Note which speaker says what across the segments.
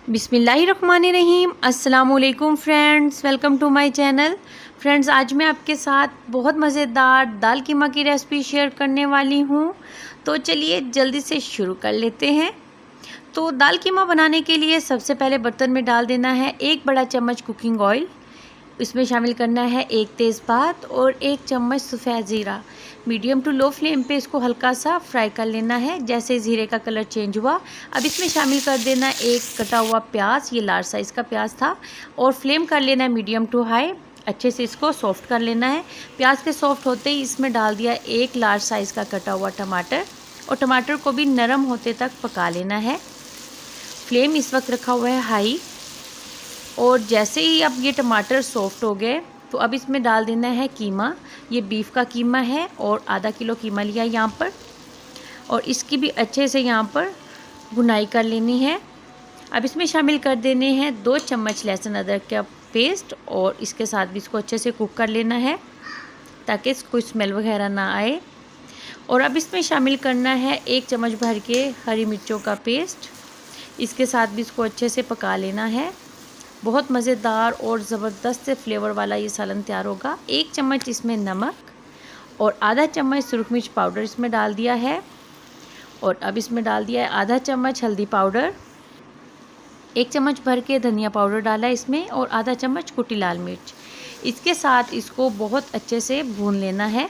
Speaker 1: बिस्मिल्लाहिर्रहमानिर्रहीम। अस्सलामुअलैकुम friends, welcome to my channel. Friends, आज मैं आपके साथ बहुत मज़ेदार दाल कीमा की रेसिपी शेयर करने वाली हूँ। तो चलिए जल्दी से शुरू कर लेते हैं। तो दाल कीमा बनाने के लिए सबसे पहले बर्तन में डाल देना है 1 बड़ा चम्मच कुकिंग ऑयल। इसमें शामिल करना है 1 तेज़पात और 1 चम्मच सफ़ेद ज़ीरा। मीडियम टू लो फ्लेम पे इसको हल्का सा फ्राई कर लेना है। जैसे ज़ीरे का कलर चेंज हुआ, अब इसमें शामिल कर देना 1 कटा हुआ प्याज, ये लार्ज साइज़ का प्याज था, और फ्लेम कर लेना है मीडियम टू हाई। अच्छे से इसको सॉफ्ट कर लेना है। प्याज के सॉफ्ट होते ही इसमें डाल दिया 1 लार्ज साइज़ का कटा हुआ टमाटर, और टमाटर को भी नरम होते तक पका लेना है। फ्लेम इस वक्त रखा हुआ है हाई। और जैसे ही अब ये टमाटर सॉफ्ट हो गए तो अब इसमें डाल देना है कीमा। ये बीफ का कीमा है और आधा किलो कीमा लिया यहाँ पर, और इसकी भी अच्छे से यहाँ पर भुनाई कर लेनी है। अब इसमें शामिल कर देने हैं 2 चम्मच लहसुन अदरक का पेस्ट, और इसके साथ भी इसको अच्छे से कुक कर लेना है ताकि कोई स्मेल वगैरह ना आए। और अब इसमें शामिल करना है 1 चम्मच भर के हरी मिर्चों का पेस्ट। इसके साथ भी इसको अच्छे से पका लेना है। बहुत मज़ेदार और ज़बरदस्त फ्लेवर वाला ये सालन तैयार होगा। 1 चम्मच इसमें नमक और आधा चम्मच सुरख मिर्च पाउडर इसमें डाल दिया है। और अब इसमें डाल दिया है आधा चम्मच हल्दी पाउडर, 1 चम्मच भर के धनिया पाउडर डाला है इसमें, और आधा चम्मच कुटी लाल मिर्च। इसके साथ इसको बहुत अच्छे से भून लेना है।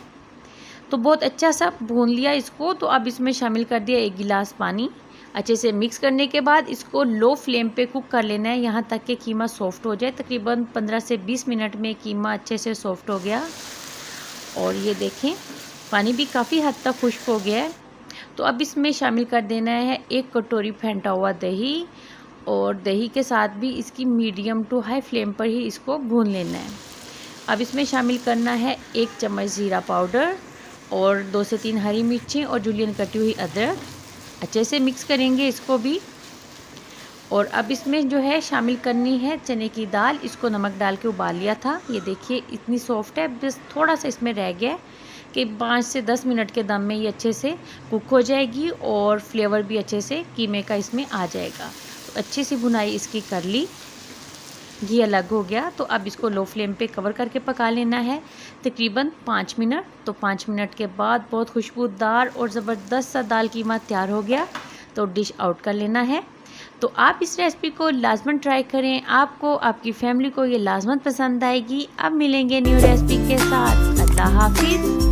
Speaker 1: तो बहुत अच्छा सा भून लिया इसको। तो अब इसमें शामिल कर दिया 1 गिलास पानी। अच्छे से मिक्स करने के बाद इसको लो फ्लेम पे कुक कर लेना है यहाँ तक कि कीमा सॉफ्ट हो जाए। तकरीबन 15 से 20 मिनट में कीमा अच्छे से सॉफ्ट हो गया, और ये देखें पानी भी काफ़ी हद तक खुश्क हो गया है। तो अब इसमें शामिल कर देना है 1 कटोरी फेंटा हुआ दही, और दही के साथ भी इसकी मीडियम टू हाई फ्लेम पर ही इसको भून लेना है। अब इसमें शामिल करना है 1 चम्मच ज़ीरा पाउडर और 2 से 3 हरी मिर्चें और जुलियन कटी हुई अदरक। अच्छे से मिक्स करेंगे इसको भी। और अब इसमें जो है शामिल करनी है चने की दाल। इसको नमक डाल के उबाल लिया था। ये देखिए इतनी सॉफ्ट है, बस थोड़ा सा इसमें रह गया है कि 5 से 10 मिनट के दम में ये अच्छे से कुक हो जाएगी, और फ्लेवर भी अच्छे से कीमे का इसमें आ जाएगा। तो अच्छी सी भुनाई इसकी कर ली, घी अलग हो गया। तो अब इसको लो फ्लेम पे कवर करके पका लेना है तकरीबन 5 मिनट। तो 5 मिनट के बाद बहुत खुशबूदार और ज़बरदस्त सा दाल कीमा तैयार हो गया। तो डिश आउट कर लेना है। तो आप इस रेसिपी को लाजमन ट्राई करें, आपको आपकी फैमिली को ये लाजमन पसंद आएगी। अब मिलेंगे न्यू रेसिपी के साथ। अल्लाह हाफिज़।